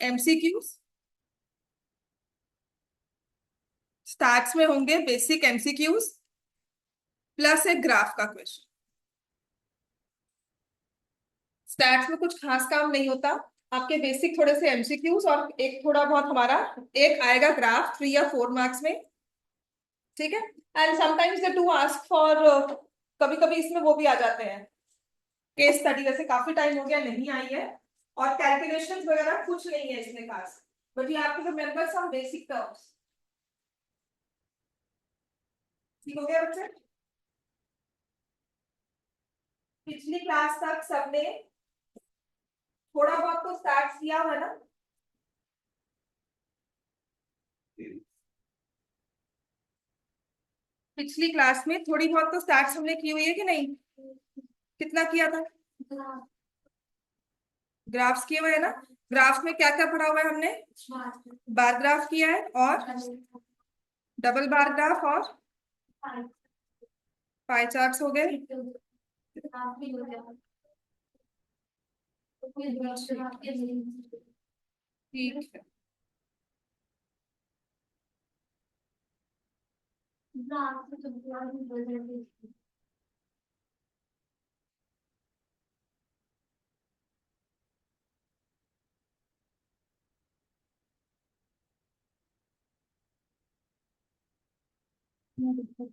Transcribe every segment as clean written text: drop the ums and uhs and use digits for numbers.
MCQs, stats में होंगे basic MCQs plus एक ग्राफ का क्वेश्चन। स्टैट्स में कुछ खास काम नहीं होता, आपके बेसिक थोड़े से एमसीक्यूज और एक थोड़ा बहुत हमारा एक आएगा ग्राफ 3 या 4 मार्क्स में, ठीक है। And sometimes they do ask for, कभी कभी इसमें वो भी आ जाते हैं केस स्टडी, जैसे काफी टाइम हो गया नहीं आई है और कैलकुलेशंस वगैरह कुछ नहीं है इसमें खास, but you have to remember some basic terms. ठीक हो गया बच्चे? पिछली क्लास तक सबने थोड़ा बहुत तो स्टार्ट किया हुआ है ना? पिछली क्लास में थोड़ी बहुत तो स्टार्ट हमने की हुई है कि नहीं? कितना किया था? ग्राफ्स किए हुए है ना? ग्राफ्स में क्या क्या पढ़ा हुआ है हमने? बार ग्राफ किया है और डबल बार ग्राफ और पाई चार्ट्स हो गए। ठीक है।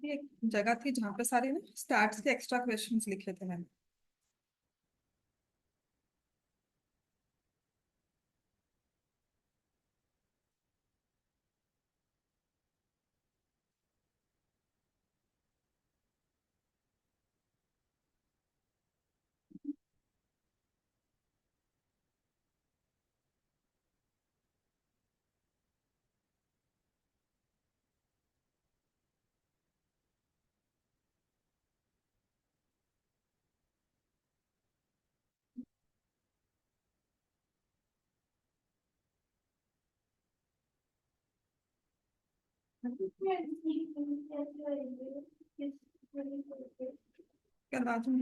एक जगह थी जहां पे सारे ना स्टार्ट्स के एक्स्ट्रा क्वेश्चंस लिखे थे मैंने। क्या बात है?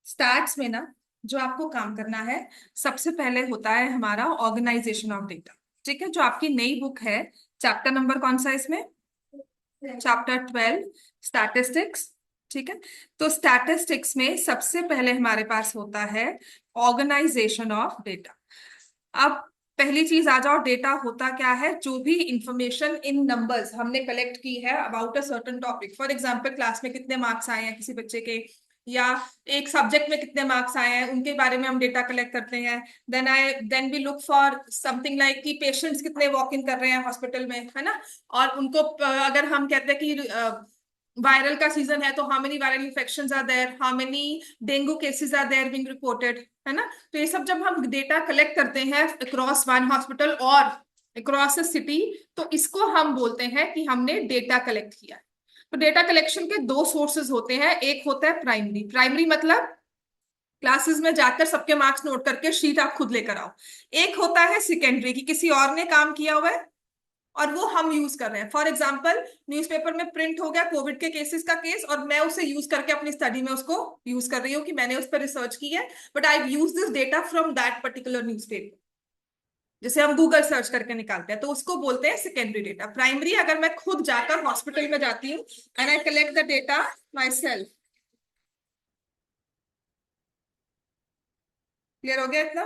स्टैट्स में ना जो आपको काम करना है, सबसे पहले होता है हमारा ऑर्गेनाइजेशन ऑफ डेटा। ठीक है, जो आपकी नई बुक है, चैप्टर नंबर कौन सा है इसमें? Chapter 12, statistics. ठीक है, तो स्टैटिस्टिक्स में सबसे पहले हमारे पास होता है ऑर्गेनाइजेशन ऑफ डेटा। अब पहली चीज आ जाओ, डेटा होता क्या है? जो भी इंफॉर्मेशन इन नंबर्स हमने कलेक्ट की है about a certain topic, for example class में कितने मार्क्स आए हैं किसी बच्चे के, या एक सब्जेक्ट में कितने मार्क्स आए हैं, उनके बारे में हम डेटा कलेक्ट करते हैं। Then we look for something like कि पेशेंट्स कितने वॉक इन कर रहे हैं हॉस्पिटल में, है ना? और उनको अगर हम कहते हैं कि वायरल का सीजन है तो how many viral infections are there, how many dengue cases are there being reported, है ना? तो ये सब जब हम डेटा कलेक्ट करते हैं अक्रॉस वन हॉस्पिटल और अक्रॉस अ सिटी, तो इसको हम बोलते हैं कि हमने डेटा कलेक्ट किया। तो डेटा कलेक्शन के दो सोर्सेज होते हैं, एक होता है प्राइमरी। प्राइमरी मतलब क्लासेस में जाकर सबके मार्क्स नोट करके शीट आप खुद लेकर आओ। एक होता है सेकेंडरी, कि किसी और ने काम किया हुआ है और वो हम यूज कर रहे हैं। फॉर एग्जाम्पल न्यूज़पेपर में प्रिंट हो गया कोविड के केसेस का केस, और मैं उसे यूज करके अपनी स्टडी में उसको यूज कर रही हूँ कि मैंने उस पर रिसर्च की है, but I use this data from that particular newspaper, जैसे हम गूगल सर्च करके निकालते हैं, तो उसको बोलते हैं सेकेंडरी डेटा। प्राइमरी अगर मैं खुद जाकर हॉस्पिटल में जाती हूँ and I collect the data my self. Clear हो गया इतना?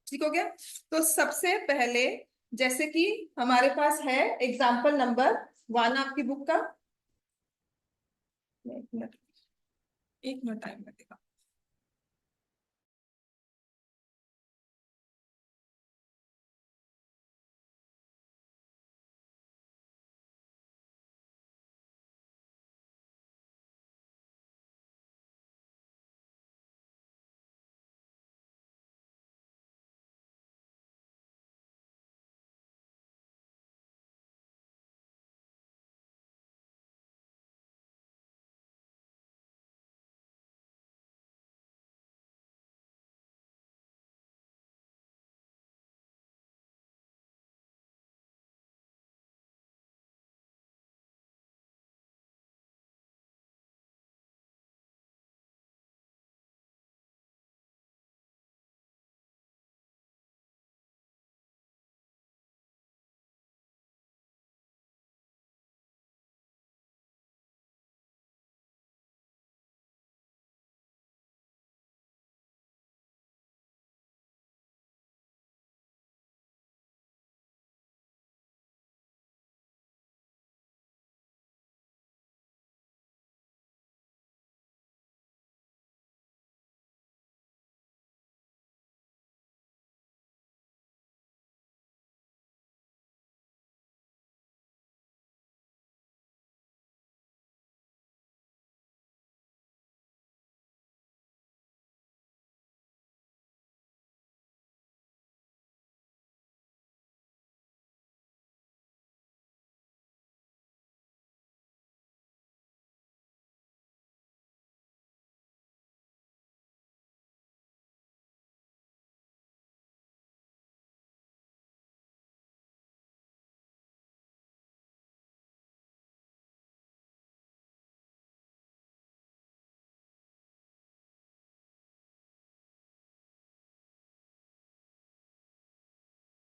ठीक हो गया। तो सबसे पहले, जैसे कि हमारे पास है एग्जाम्पल नंबर 1 आपकी बुक का, एक मिनट, एक मिनट टाइम लगेगा।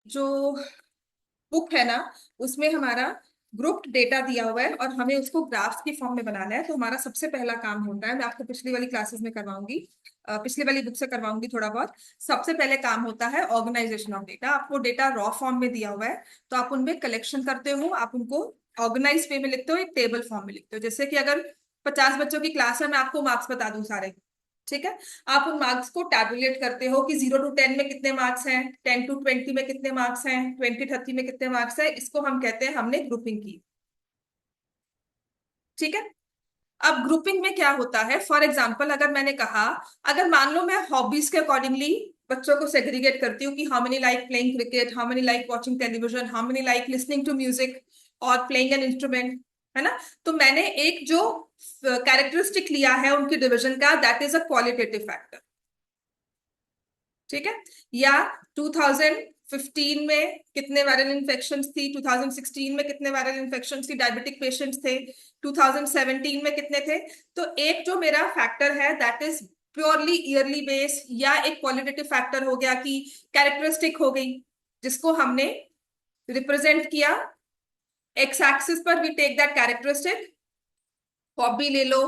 जो बुक है ना, उसमें हमारा ग्रुप्ड डेटा दिया हुआ है और हमें उसको ग्राफ्स की फॉर्म में बनाना है। तो हमारा सबसे पहला काम होता है, मैं आपको पिछली वाली क्लासेस में करवाऊंगी, पिछली वाली बुक से करवाऊंगी थोड़ा बहुत। सबसे पहले काम होता है ऑर्गेनाइजेशन ऑफ डेटा। आपको डेटा रॉ फॉर्म में दिया हुआ है, तो आप उनमें कलेक्शन करते हो, आप उनको ऑर्गेनाइज वे में लिखते हो, एक टेबल फॉर्म में लिखते हो। जैसे कि अगर 50 बच्चों की क्लास है, मैं आपको मार्क्स बता दूं सारे, ठीक है। आप उन मार्क्स को टैबुलेट करते हो कि 0 to 10 में कितने मार्क्स हैं, 10 to 20 में कितने मार्क्स हैं, 20-30 में कितने मार्क्स हैं। इसको हम कहते हैं हमने ग्रुपिंग की, ठीक है। अब ग्रुपिंग में क्या होता है, फॉर एग्जाम्पल अगर मैंने कहा, अगर मान लो मैं हॉबीज के अकॉर्डिंगली बच्चों को सेग्रीगेट करती हूँ कि how many like playing cricket, how many like watching television, how many like listening to music और प्लेइंग एन इंस्ट्रूमेंट, है ना। तो मैंने एक जो कैरेक्टरिस्टिक लिया है उनकी डिवीजन का, that is a qualitative factor, ठीक है। या 2015 में कितने वायरल इन्फेक्शंस थी, 2016 में कितने वायरल इन्फेक्शंस थी, डायबिटिक पेशेंट्स थे, 2017 में कितने थे। तो एक जो मेरा फैक्टर है that is purely yearly base, या एक क्वालिटेटिव फैक्टर हो गया कि कैरेक्टरिस्टिक हो गई, जिसको हमने रिप्रेजेंट किया। एक्स एक्सिस पर we take that characteristic, hobby ले लो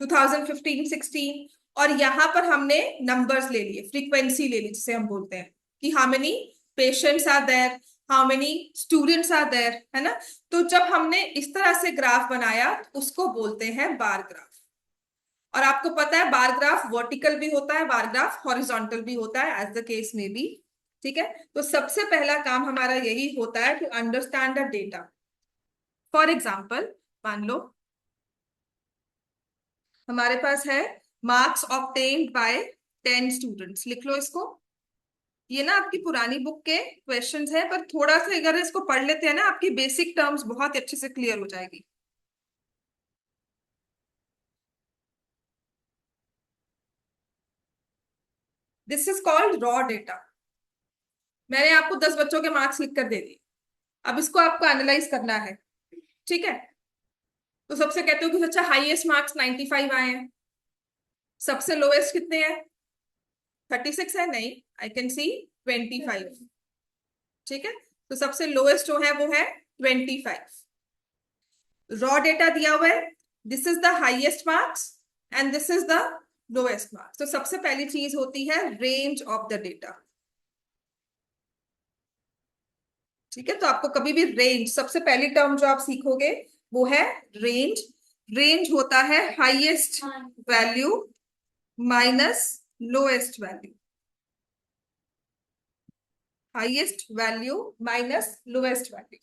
2015-16, और यहां पर हमने नंबर्स ले लिए, फ्रीक्वेंसी ले ली जिसे हम बोलते हैं कि how many patients are there, how many students are there, है ना। तो जब हमने इस तरह से ग्राफ बनाया उसको बोलते हैं बार ग्राफ। और आपको पता है बार ग्राफ वर्टिकल भी होता है, बार ग्राफ हॉरिजॉन्टल भी होता है, एज द केस में बी, ठीक है। तो सबसे पहला काम हमारा यही होता है to understand the data. For example मान लो हमारे पास है मार्क्स ऑब्टेन्ड बाय 10 स्टूडेंट्स, लिख लो इसको। ये ना आपकी पुरानी बुक के क्वेश्चंस है, पर थोड़ा सा अगर इसको पढ़ लेते हैं ना, आपकी बेसिक टर्म्स बहुत अच्छे से क्लियर हो जाएगी। This is called raw data. मैंने आपको 10 बच्चों के मार्क्स लिख कर दे दिए, अब इसको आपको एनालाइज करना है, ठीक है। तो सबसे कहते हो कि अच्छा हाईएस्ट मार्क्स 95 आए हैं, सबसे लोएस्ट कितने हैं, 36 है, नहीं, आई कैन सी 25, ठीक है। तो सबसे लोएस्ट जो है वो है 25। रॉ डेटा दिया हुआ है, this is the highest marks and this is the lowest marks. तो सबसे पहली चीज होती है रेंज ऑफ द डेटा, ठीक है। तो आपको कभी भी रेंज, सबसे पहली टर्म जो आप सीखोगे वो है रेंज। रेंज होता है highest value minus lowest value, highest value minus lowest value,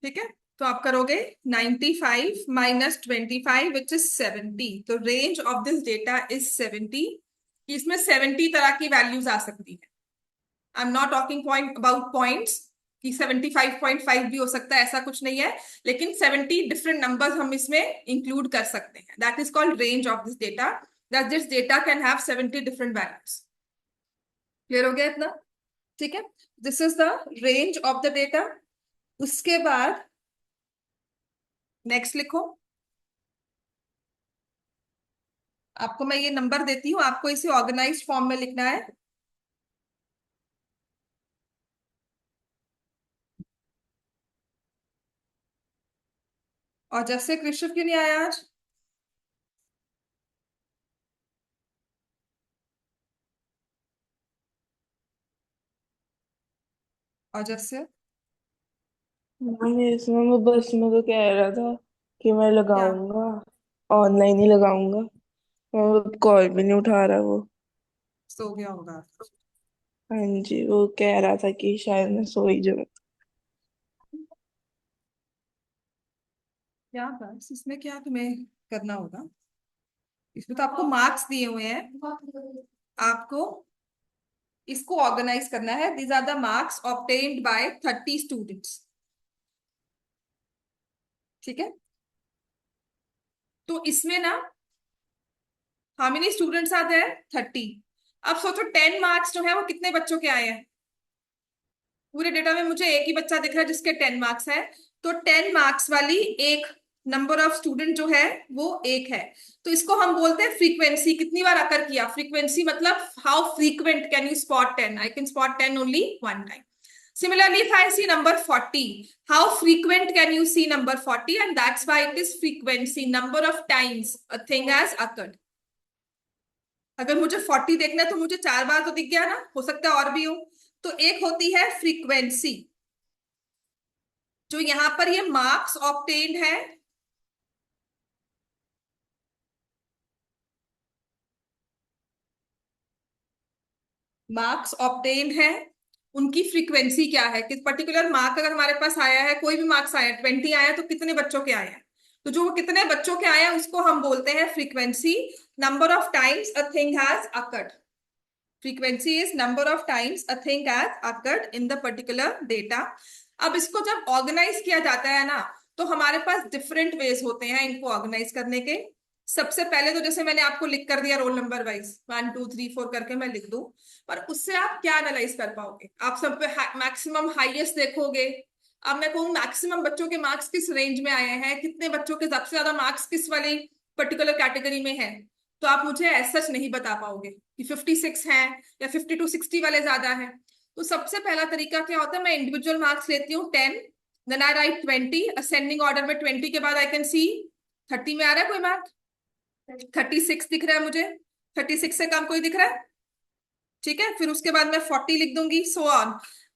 ठीक है। तो आप करोगे 95 माइनस 25 विच इज 70। तो range of this data is 70। इसमें 70 तरह की वैल्यूज आ सकती है। I am not talking point about points कि 75.5 भी हो सकता है, ऐसा कुछ नहीं है, लेकिन 70 डिफरेंट नंबर्स हम इसमें इंक्लूड कर सकते हैं। That is called range of this data, that this data can have 70 different values. Clear हो गया इतना, ठीक है। This is the range of the data. उसके बाद नेक्स्ट लिखो, आपको मैं ये नंबर देती हूँ, आपको इसे ऑर्गेनाइज्ड फॉर्म में लिखना है। और जैसे कृष्ण क्यों नहीं आया आज? और जैसे नहीं, इसमें मैं बस मैं तो कह रहा था कि मैं क्या? लगाऊंगा, ऑनलाइन ही लगाऊंगा। और कॉल भी नहीं उठा रहा वो। सो गया होगा। हाँ जी, वो कह रहा था कि शायद मैं सो ही जाऊँ। क्या बस इसमें क्या तुम्हें करना होगा, इसमें तो आपको मार्क्स दिए हुए हैं, आपको इसको ऑर्गेनाइज करना है। These are the marks obtained by 30 students, ठीक है। तो इसमें ना हाउ मेनी स्टूडेंट्स आते हैं, 30। अब सोचो 10 मार्क्स जो है वो कितने बच्चों के आए हैं। पूरे डेटा में मुझे एक ही बच्चा दिख रहा है जिसके 10 मार्क्स है, तो 10 मार्क्स वाली एक नंबर ऑफ स्टूडेंट जो है वो एक है, तो इसको हम बोलते हैं फ्रीक्वेंसी, कितनी बार अकर किया। फ्रीक्वेंसी मतलब how frequent can you spot 10, I can spot 10 only one time. Similarly, if I see number 40, how frequent can you see number 40? And that's why it is frequency, number of times a thing has occurred. अगर मुझे 40 देखना है तो मुझे 4 बार तो दिख गया ना, हो सकता है और भी हो। तो एक होती है फ्रीक्वेंसी, जो यहां पर ये मार्क्स ऑब्टेन्ड है, मार्क्स ऑब्टेन्ड है, उनकी फ्रीक्वेंसी क्या है। किस पर्टिकुलर मार्क अगर हमारे पास आया है, कोई भी मार्क्स आया, 20 आया, तो कितने बच्चों के आए हैं, तो जो वो कितने बच्चों के आए हैं उसको हम बोलते हैं frequency, number of times a thing has occurred. Frequency is number of times a thing has occurred in the particular data. अब इसको जब ऑर्गेनाइज किया जाता है ना, तो हमारे पास डिफरेंट वेज होते हैं इनको ऑर्गेनाइज करने के। सबसे पहले तो जैसे मैंने आपको लिख कर दिया रोल नंबर वाइज 1 2 3 4 करके मैं लिख दूं, पर उससे आप क्या एनालाइज कर पाओगे, आप सब पे मैक्सिमम हाईएस्ट देखोगे। अब मैं कहूँ मैक्सिमम बच्चों के मार्क्स किस रेंज में आए हैं, कितने बच्चों के सबसे ज्यादा मार्क्स किस वाली पर्टिकुलर कैटेगरी में है, तो आप मुझे ऐसा सच नहीं बता पाओगे कि 56 है या 50 to 60 वाले ज्यादा है। तो सबसे पहला तरीका क्या होता है, मैं इंडिविजुअल मार्क्स लेती हूँ 10, then I write 20 ascending order में। 20 के बाद आई कैन सी 30 में आ रहा है कोई मार्क, 36 दिख रहा है मुझे, 36 से कम कोई दिख रहा है, ठीक है। फिर उसके बाद मैं 40 लिख दूंगी, सो ऑन।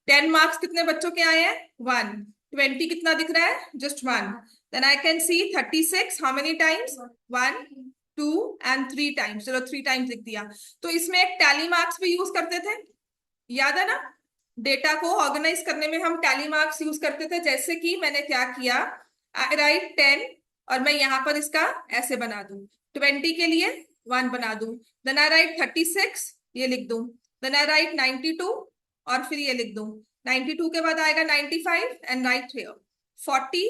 10 मार्क्स कितने बच्चों के आए हैं, 1। 20 कितना दिख रहा है, just 1। Then I can see 36 how many times, 1 2 and 3 times, चलो 3 टाइम्स लिख दिया। तो इसमें एक टैली मार्क्स भी यूज करते थे, याद है ना, डेटा को ऑर्गेनाइज करने में हम टैली मार्क्स यूज करते थे। जैसे कि मैंने क्या किया, आई राइट 10 और मैं यहां पर इसका ऐसे बना दूं, 20 के लिए 1 बना दूं, देन आई राइट 36 ये लिख दूं, देन आई राइट 92 और फिर ये लिख दूं, 92 के बाद आएगा 95 and right here, 40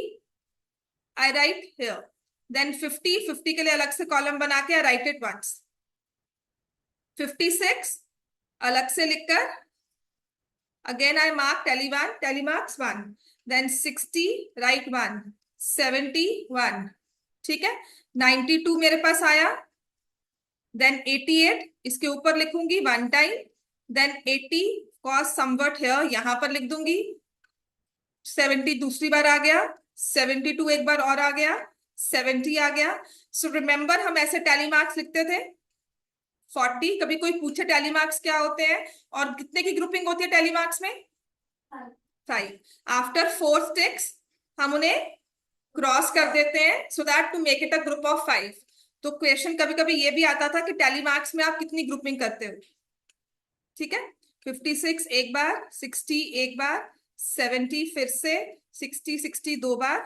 I write here, then 50 के लिए अलग से कॉलम बना के आई राइट इट वंस, 56 अलग से लिखकर again I mark tally 1, tally marks 1, then 60 write 1, 71, ठीक है। 92 मेरे पास आया, then 88 इसके ऊपर लिखूंगी 1 time, then 80 cos somewhat here यहां पर लिख दूंगी, 70 दूसरी बार आ गया, 72 एक बार और आ गया, 70 आ गया। सो रिमेंबर हम ऐसे टैली मार्क्स लिखते थे। 40, कभी कोई पूछे टैली मार्क्स क्या होते हैं और कितने की ग्रुपिंग होती है टैली मार्क्स में, 5। आफ्टर 4 स्टिक्स हम उन्हें क्रॉस कर देते हैं so that to make it a group of 5। तो क्वेश्चन कभी कभी ये भी आता था कि टैली मार्क्स में आप कितनी ग्रुपिंग करते हो, ठीक है। 56 एक बार, 60 एक बार, 70 फिर से, 60 दो बार,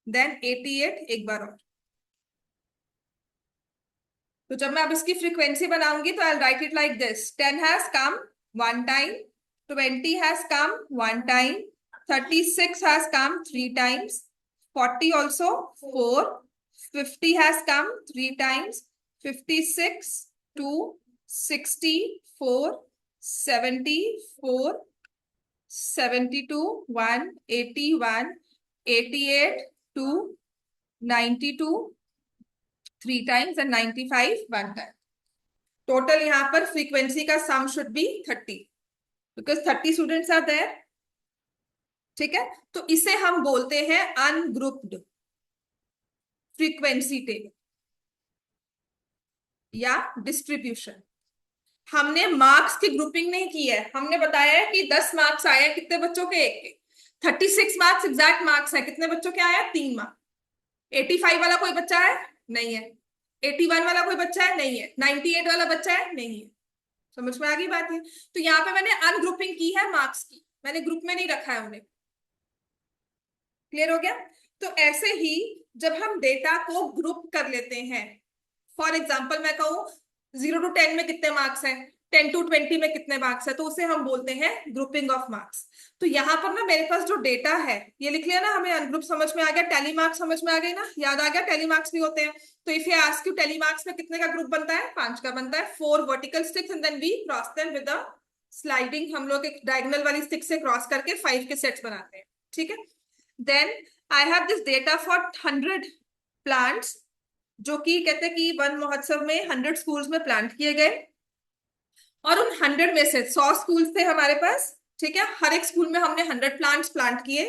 देन 88 एक बार और। तो जब मैं अब इसकी फ्रीक्वेंसी बनाऊंगी तो I write it like this, 10 has come 1 time, 20 has come 1 time, 36 has come 3 times, 40 also 4, 50 has come 3 times, 56 2, 64 74 72 1, 81 88 2, 92 3 times and 95 1 time। Total यहाँ पर फ्रीक्वेंसी का sum should be 30 because 30 students are there, ठीक है। तो इसे हम बोलते हैं अनग्रुप्ड फ्रीक्वेंसी टेबल या डिस्ट्रीब्यूशन। हमने मार्क्स की ग्रुपिंग नहीं की है, हमने बताया है कि 10 मार्क्स आए हैं कितने बच्चों के, एक के। 36 मार्क्स एग्जैक्ट मार्क्स है, कितने बच्चों के आए हैं, 3 मार्क्स। 85 वाला कोई बच्चा है, नहीं है। 81 वाला कोई बच्चा है, नहीं है। 98 वाला बच्चा है, नहीं है। समझ में आ गई बात है। तो यहाँ पे मैंने अनग्रुपिंग की है मार्क्स की, मैंने ग्रुप में नहीं रखा है उन्हें। क्लियर हो गया। तो ऐसे ही जब हम डेटा को ग्रुप कर लेते हैं, फॉर एग्जाम्पल मैं कहूँ 0 to 10 में कितने मार्क्स हैं, 10 to 20 में कितने मार्क्स है, तो उसे हम बोलते हैं ग्रुपिंग ऑफ मार्क्स। तो यहाँ पर ना मेरे पास जो डेटा है ये लिख लिया ना, हमें अनग्रुप समझ में आ गया, टैली मार्क्स समझ में आ गए ना, याद आ गया टैली मार्क्स भी होते हैं। तो if you ask you tally marks में कितने का ग्रुप बनता है, 5 का बनता है। 4 vertical sticks and then we cross them with a sliding, हम लोग एक डायगोनल वाली स्टिक से क्रॉस करके 5 के सेट्स बनाते हैं, ठीक है। Then I have this data for 100 plants, जो कि कहते हैं कि वन महोत्सव में 100 स्कूल्स में प्लांट किए गए, और उन 100 में से 100 स्कूल्स थे हमारे पास, ठीक है। हर एक स्कूल में हमने 100 प्लांट्स प्लांट किए,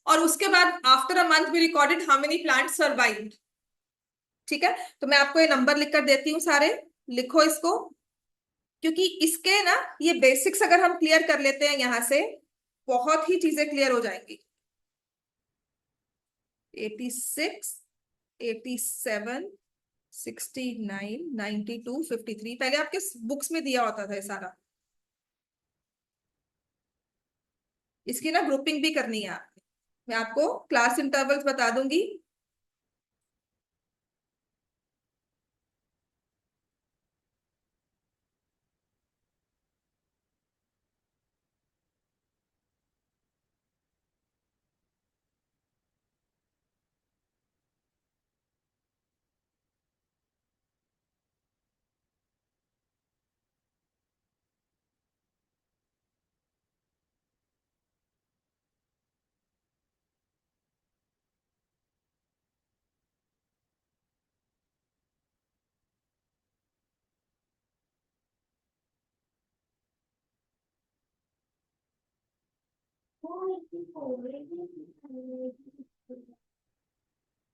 और उसके बाद after a month we recorded how many plants survived, ठीक है। तो मैं आपको ये नंबर लिख कर देती हूँ सारे, लिखो इसको, क्योंकि इसके ना ये बेसिक्स अगर हम क्लियर कर लेते हैं यहाँ से, बहुत ही चीजें क्लियर हो जाएंगी। 86, 87, 69, 92, 53, पहले आपके बुक्स में दिया होता था ये सारा। इसकी ना ग्रुपिंग भी करनी है आपने, मैं आपको क्लास इंटरवल्स बता दूंगी।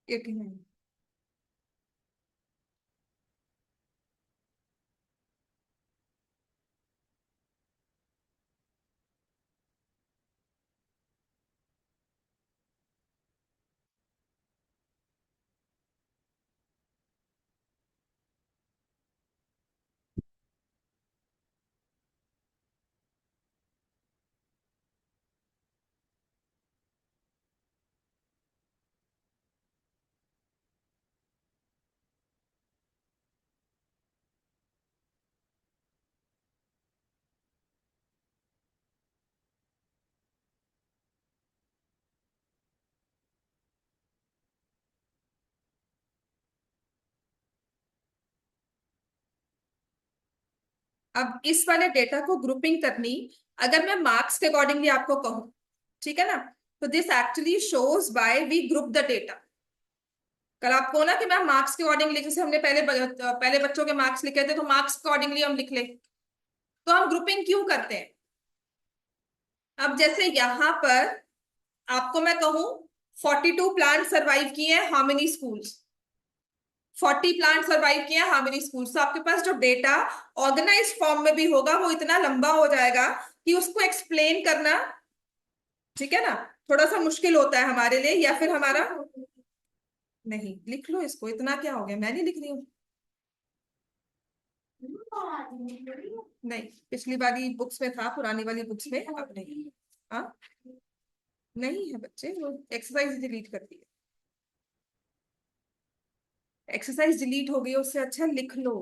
एक मिनट। अब इस वाले डेटा को ग्रुपिंग करनी, अगर मैं मार्क्स के अकॉर्डिंगली आपको कहूँ, ठीक है ना, तो this actually shows why we group the data. कल आपको ना कि मैम मार्क्स के अकॉर्डिंगली, जैसे हमने पहले बच्चों के मार्क्स लिखे थे, तो मार्क्स के अकॉर्डिंगली हम लिख ले, तो हम ग्रुपिंग क्यों करते हैं। अब जैसे यहाँ पर आपको मैं कहूँ 42 प्लांट सर्वाइव किए हैं, how many schools, 40 plant survive किए हैं, हाउ मेनी स्कूल्स। तो आपके पास जो डेटा ऑर्गेनाइज फॉर्म में भी होगा वो इतना लंबा हो जाएगा कि उसको एक्सप्लेन करना, ठीक है ना, थोड़ा सा मुश्किल होता है हमारे लिए, या फिर हमारा, नहीं लिख लो इसको, इतना क्या हो गया, मैं नहीं लिख रही हूँ। नहीं, पिछली वाली बुक्स में था, पुरानी वाली बुक्स में अब नहीं। हाँ, नहीं है बच्चे, वो एक्सरसाइज डिलीट कर दी है, एक्सरसाइज डिलीट हो गई, उससे अच्छा लिख लो।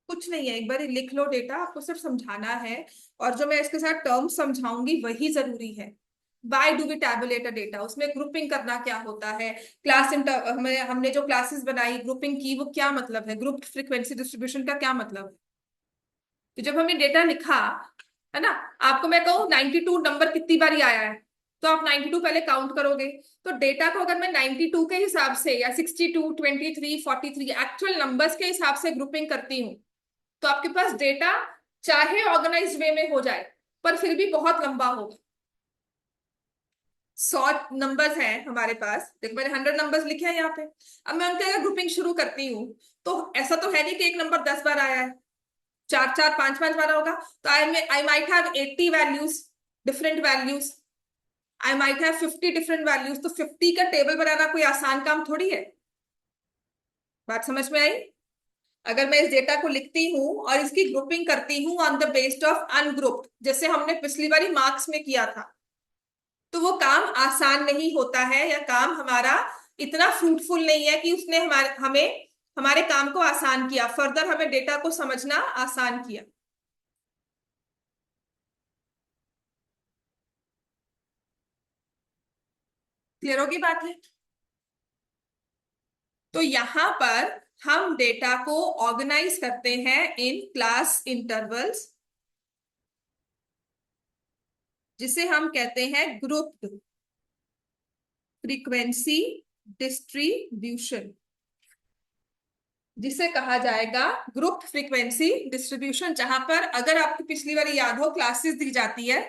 कुछ नहीं है, एक बार लिख लो डेटा, आपको सिर्फ समझाना है, और जो मैं इसके साथ टर्म समझाऊंगी वही जरूरी है। Why do we tabulate a data, उसमें ग्रुपिंग करना क्या होता है, क्लास इंटर हमने जो क्लासेस बनाई ग्रुपिंग की, वो क्या मतलब है, ग्रुप फ्रीक्वेंसी डिस्ट्रीब्यूशन का क्या मतलब है। तो जब हमने डेटा लिखा, है ना, आपको मैं कहूँ 92 नंबर कितनी बारी आया है, तो आप 92 पहले काउंट करोगे। तो डेटा को अगर मैं 92 के हिसाब से, या 62, 23, 43 एक्चुअल नंबर्स के हिसाब से ग्रुपिंग करती हूँ, तो आपके पास डेटा चाहे ऑर्गेनाइज वे में हो जाए, पर फिर भी बहुत लंबा होगा। 100 नंबर्स हैं हमारे पास, देखो मैंने 100 नंबर्स लिखे हैं यहाँ पे। अब मैं उनके अगर ग्रुपिंग शुरू करती हूँ, तो ऐसा तो है नहीं कि एक नंबर 10 बार आया है, चार चार पांच पांच बार होगा। तो I might have 80 values, different values, I might have 50 different values. तो 50 का टेबल बनाना कोई आसान काम थोड़ी है। बात समझ में आई। अगर मैं इस डेटा को लिखती हूँ और इसकी ग्रुपिंग करती हूँ on the based of ungrouped, जैसे हमने पिछली बारी मार्क्स में किया था, तो वो काम आसान नहीं होता है, या काम हमारा इतना फ्रूटफुल नहीं है कि उसने हमारे काम को आसान किया, फर्दर हमें डेटा को समझना आसान किया। क्लियर होगी बात है। तो यहां पर हम डेटा को ऑर्गेनाइज करते हैं इन क्लास इंटरवल्स, जिसे हम कहते हैं ग्रुप्ड। फ्रीक्वेंसी डिस्ट्रीब्यूशन, जिसे कहा जाएगा ग्रुप फ्रीक्वेंसी डिस्ट्रीब्यूशन, जहां पर अगर आपको पिछली बार याद हो क्लासेस दी जाती है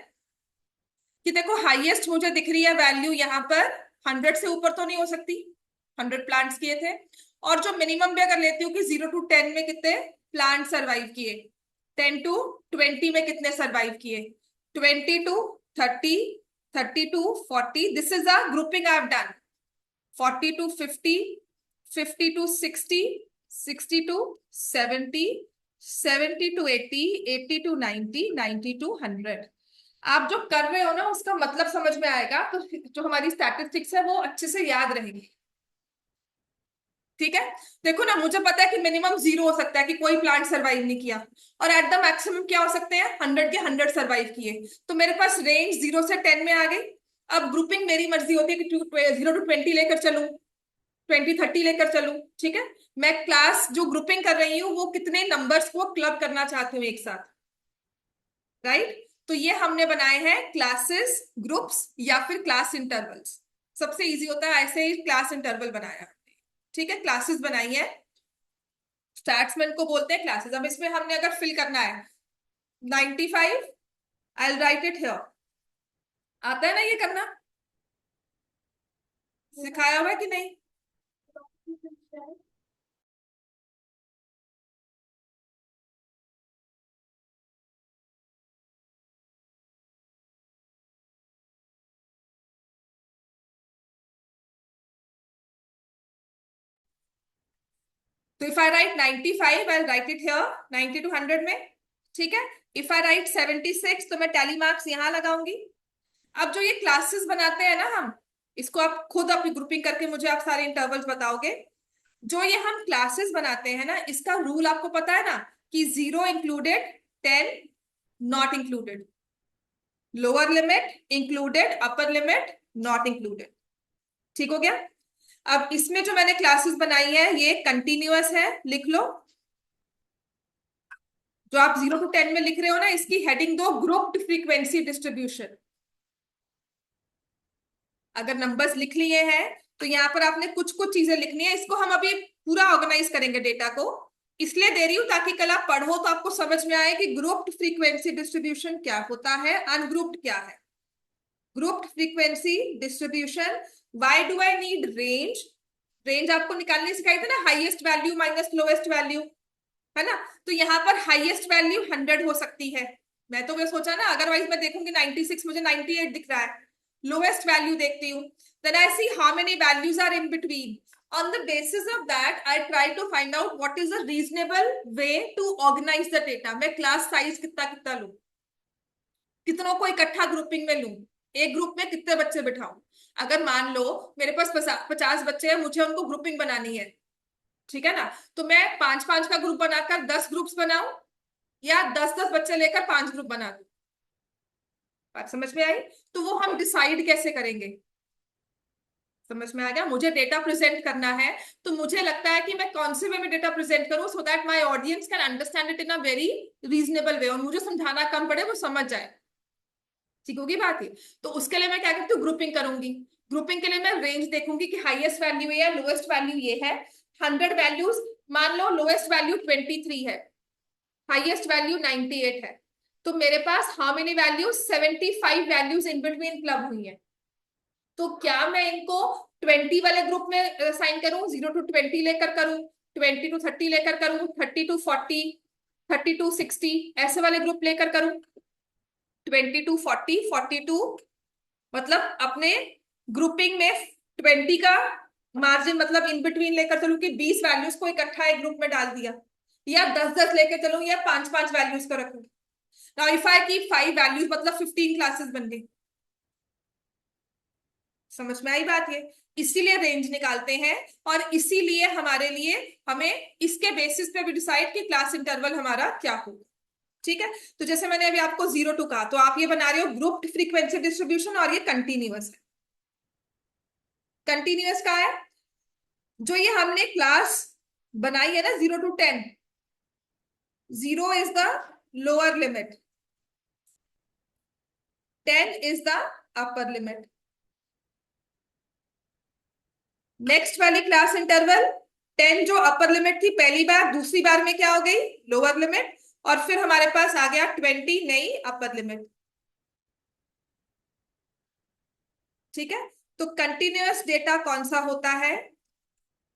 कि देखो हाईएस्ट मुझे दिख रही है वैल्यू यहाँ पर 100 से ऊपर तो नहीं हो सकती, 100 प्लांट्स किए थे, और जो मिनिमम भी अगर लेती हूँ कि 0 to 10 में कितने प्लांट सरवाइव किए, 10 to 20 में कितने सरवाइव किए, 20 to 30, 30 to 40, this is a grouping I have done, 40 to 50, 50 to 60, 60 to 70, 70 to 80, 80 to 90, 90 to 100। आप जो कर रहे हो ना उसका मतलब समझ में आएगा, तो जो हमारी स्टैटिस्टिक्स है वो अच्छे से याद रहेगी। ठीक है, देखो ना, मुझे पता है कि मिनिमम 0 हो सकता है कि कोई प्लांट सरवाइव नहीं किया, और एट द मैक्सिमम क्या हो सकते हैं, 100 के 100 सरवाइव किए, तो मेरे पास रेंज 0 से 10 में आ गई। अब ग्रुपिंग मेरी मर्जी होती है कि 0 to 20 लेकर चलूं, 20-30 लेकर चलूं। ठीक है, मैं क्लास जो ग्रुपिंग कर रही हूँ वो कितने नंबर्स को क्लब करना चाहती हूँ एक साथ, राइट। तो ये हमने बनाए हैं क्लासेस, ग्रुप्स या फिर क्लास इंटरवल्स। सबसे इजी होता है ऐसे ही क्लास इंटरवल बनाया। ठीक है, क्लासेस बनाई है, स्टैट्समैन को बोलते हैं क्लासेस। अब इसमें हमने अगर फिल करना है 95, I will write it here. आता है ना ये करना, सिखाया हुआ है कि नहीं? तो if I right 95, I write it here 90 to 100 में। ठीक है, इफ आई राइट 76 तो मैं टैली मार्क्स यहां लगाऊंगी। अब जो ये क्लासेस बनाते हैं ना हम, इसको आप खुद अपनी ग्रुपिंग करके मुझे आप सारे इंटरवल्स बताओगे। जो ये हम क्लासेस बनाते हैं ना, इसका रूल आपको पता है ना, कि 0 included, 10 not included, lower limit included, upper limit not included. ठीक हो गया। अब इसमें जो मैंने क्लासेस बनाई है ये कंटिन्यूअस है, लिख लो। जो आप 0 to 10 में लिख रहे हो ना, इसकी हेडिंग दो ग्रुप्ड फ्रीक्वेंसी डिस्ट्रीब्यूशन। अगर नंबर्स लिख लिए हैं तो यहाँ पर आपने कुछ कुछ चीजें लिखनी है, इसको हम अभी पूरा ऑर्गेनाइज करेंगे डेटा को, इसलिए दे रही हूं ताकि कल आप पढ़ो तो आपको समझ में आए कि ग्रुप्ड फ्रीक्वेंसी डिस्ट्रीब्यूशन क्या होता है, अनग्रुप्ड क्या है। Grouped frequency distribution, why do I need range? Range आपको निकालनी सिखाई थी ना, highest value minus lowest value, है ना। तो यहाँ पर हाईएस्ट वैल्यू 100 हो सकती है, मैं तो ये सोचा ना, अदरवाइज मैं देखूंगी 96, मुझे 98 दिख रहा है, लोएस्ट वैल्यू देखती हूँ, then I see how many values are in between. On the basis of that, I try to find out what is a reasonable way to organize the data। मैं class size कितना कितना लूं, कितनों को इकट्ठा grouping में लूं, एक ग्रुप में कितने बच्चे बिठाऊं। अगर मान लो मेरे पास 50 बच्चे हैं, मुझे उनको ग्रुपिंग बनानी है, ठीक है ना, तो मैं 5-5 का ग्रुप बनाकर 10 ग्रुप्स बनाऊं, या 10-10 बच्चे लेकर 5 ग्रुप बना दूं। बात समझ में आई? तो वो हम डिसाइड कैसे करेंगे? समझ में आ गया? मुझे डेटा प्रेजेंट करना है, तो मुझे लगता है कि मैं कौन से वे में डेटा प्रेजेंट करूं so that my audience can understand it in a very reasonable way, और मुझे समझाना कम पड़े, वो समझ जाए। ठीक होगी बात है। तो उसके लिए मैं क्या करती हूँ, ग्रुपिंग करूंगी। ग्रुपिंग के लिए मैं रेंज देखूंगी कि हाईएस्ट वैल्यू ये है, लोएस्ट वैल्यू ये है। 100 वैल्यूज, मान लो लोएस्ट वैल्यू 23 है, हाईएस्ट वैल्यू 98 है, तो मेरे पास how many values, 75 values in between club हुई है। तो क्या मैं इनको 20 वाले ग्रुप में साइन करूं, 0 to 20 लेकर करूं, 20 to 30 लेकर करूं, 30 to 40, 30 to 60 ऐसे वाले ग्रुप लेकर करूं, 20 to 40, 40 to, मतलब अपने ग्रुपिंग में 20 का मार्जिन मतलब इन बिटवीन लेकर चलूं कि 20 वैल्यूज को इकट्ठा एक ग्रुप में डाल दिया, या 10-10 लेके चलूं, या 5-5 वैल्यूज को रखूं। Now if I keep 5 values मतलब 15 क्लासेस बन गई। समझ में आई बात? ये इसीलिए रेंज निकालते हैं, और इसीलिए हमारे लिए हमें इसके बेसिस पे भी डिसाइड कि क्लास इंटरवल हमारा क्या होगा। ठीक है, तो जैसे मैंने अभी आपको 0 to कहा, तो आप ये बना रहे हो ग्रुप्ड फ्रीक्वेंसी डिस्ट्रीब्यूशन, और ये कंटिन्यूअस है। कंटिन्यूअस का है जो ये हमने क्लास बनाई है ना, 0 to 10, 0 is the lower limit, 10 is the upper limit. Next वाली क्लास इंटरवल 10 जो अपर लिमिट थी पहली बार, दूसरी बार में क्या हो गई लोअर लिमिट, और फिर हमारे पास आ गया 20 नई अपर लिमिट। ठीक है, तो कंटिन्यूअस डेटा कौन सा होता है?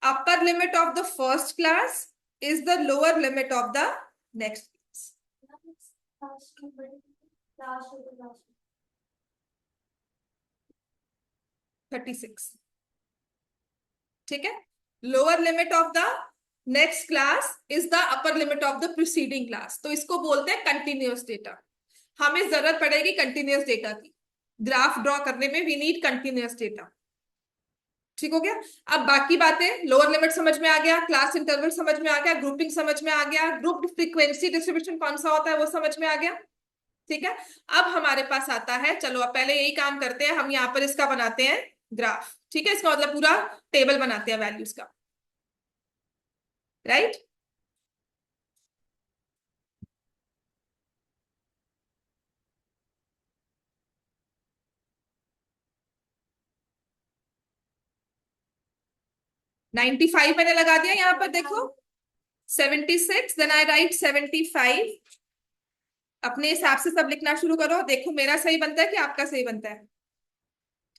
Upper limit of the first class is the lower limit of the next class. 36। ठीक है, lower limit of the next class is the upper limit of the preceding class, तो इसको बोलते हैं कंटिन्यूअस डेटा। हमें जरूरत पड़ेगी कंटिन्यूअस डेटा की, ग्राफ ड्रॉ करने में वी नीड कंटिन्यूअस डेटा। ठीक हो गया। अब बाकी बातें, लोअर लिमिट समझ में आ गया, क्लास इंटरवल समझ में आ गया, ग्रुपिंग समझ में आ गया, ग्रुप फ्रीक्वेंसी डिस्ट्रीब्यूशन कौन सा होता है वो समझ में आ गया। ठीक है, अब हमारे पास आता है, चलो अब पहले यही काम करते हैं, हम यहाँ पर इसका बनाते हैं ग्राफ। ठीक है, इसका मतलब पूरा टेबल बनाते हैं वैल्यूज का, राइट। 95 मैंने लगा दिया यहाँ पर, देखो 76, देन आई राइट 75। अपने हिसाब से सब लिखना शुरू करो, देखो मेरा सही बनता है कि आपका सही बनता है।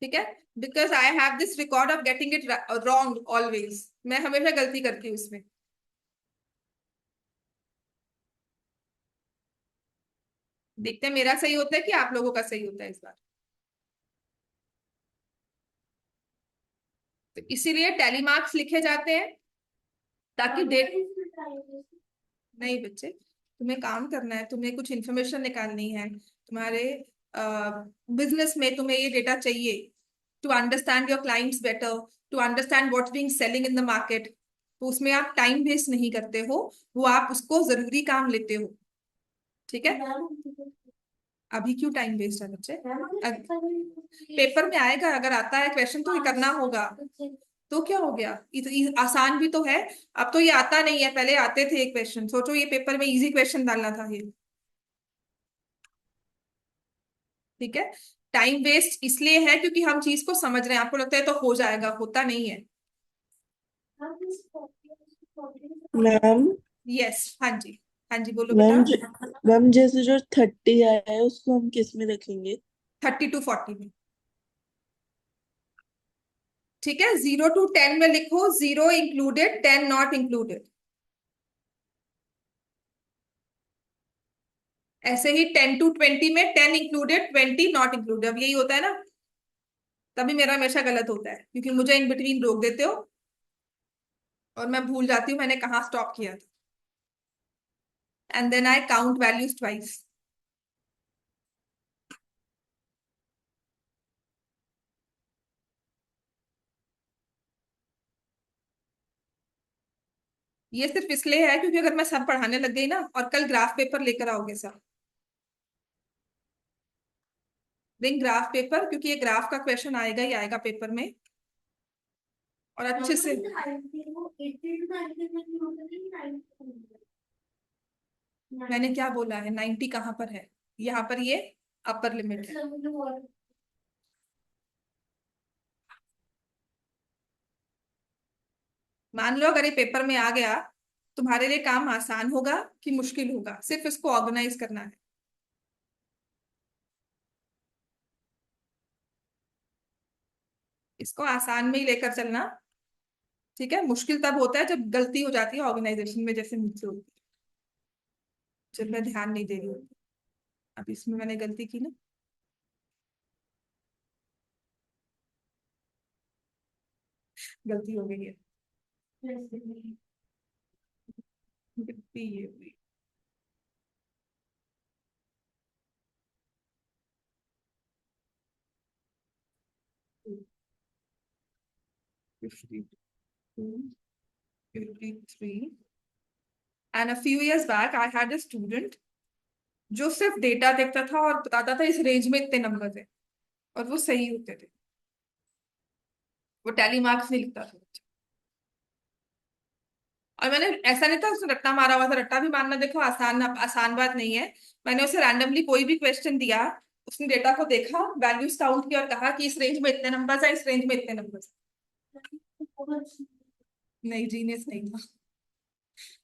ठीक है, because I have this record of getting it wrong always, मैं हमेशा गलती करती हूँ इसमें। देखते हैं मेरा सही होता है कि आप लोगों का सही होता है इस बार। तो इसीलिए टैली मार्क्स लिखे जाते हैं ताकि डेट, नहीं बच्चे, तुम्हें काम करना है, तुम्हें कुछ इंफॉर्मेशन निकालनी है, तुम्हारे बिजनेस में तुम्हें ये डेटा चाहिए to understand your clients better, to understand what's being selling in the market. तो उसमें आप टाइम वेस्ट नहीं करते हो, वो आप उसको जरूरी काम लेते हो। ठीक है, अभी क्यों टाइम वेस्ट है बच्चे? पेपर में आएगा, अगर आता है क्वेश्चन तो ये करना होगा। तो क्या हो गया, आसान भी तो है। अब तो ये आता नहीं है, पहले आते थे क्वेश्चन, सोचो ये पेपर में इजी क्वेश्चन डालना था ये। ठीक है, टाइम वेस्ट इसलिए है क्योंकि हम चीज को समझ रहे हैं, आपको लगता है तो हो जाएगा, होता नहीं है। मैम। यस, हाँ जी, हाँ जी बोलो बेटा। मैम मैम जैसे जो 30 आया है उसको हम किस में रखेंगे? 30 to 40 में। ठीक है, 0 to 10 में लिखो 0 इंक्लूडेड 10 नॉट इंक्लूडेड। ऐसे ही 10 to 20 में 10 इंक्लूडेड 20 नॉट इंक्लूडेड, अब यही होता है ना, तभी मेरा हमेशा गलत होता है क्योंकि मुझे इन बिटवीन रोक देते हो और मैं भूल जाती हूँ मैंने कहाँ स्टॉप किया था, and then I count values twice. ये सिर्फ इसलिए है क्योंकि अगर मैं सब पढ़ाने लग गई ना, और कल ग्राफ पेपर लेकर आओगे सब, देन ग्राफ पेपर, क्योंकि ये ग्राफ का क्वेश्चन आएगा ही आएगा पेपर में, और अच्छे से। मैंने क्या बोला है, 90 कहाँ पर है? यहाँ पर ये अपर लिमिट है। मान लो अगर ये पेपर में आ गया, तुम्हारे लिए काम आसान होगा कि मुश्किल होगा, सिर्फ इसको ऑर्गेनाइज करना है। इसको आसान में ही लेकर चलना। ठीक है, मुश्किल तब होता है जब गलती हो जाती है ऑर्गेनाइजेशन में, जैसे मुझसे होती है, जब मैं ध्यान नहीं दे रही होती। अब इसमें मैंने गलती की ना, गलती हो गई है, गलती ये हुई। 52, 53, and a few years back I had a student जो सिर्फ डेटा देखता था और बताता था इस रेंज में इतने नंबर थे, और वो सही होते थे, वो टैली मार्क्स नहीं लिखता था। और मैंने, ऐसा नहीं था उसने रट्टा मारा हुआ था, रट्टा भी मारना देखो आसान आसान बात नहीं है। मैंने उसे रैंडमली कोई भी क्वेश्चन दिया, उसने डेटा को देखा, वैल्यूज काउंट किया और कहा कि इस रेंज में इतने नंबर्स है, इस रेंज में इतने नंबर्स। नहीं, जीनियस नहीं था।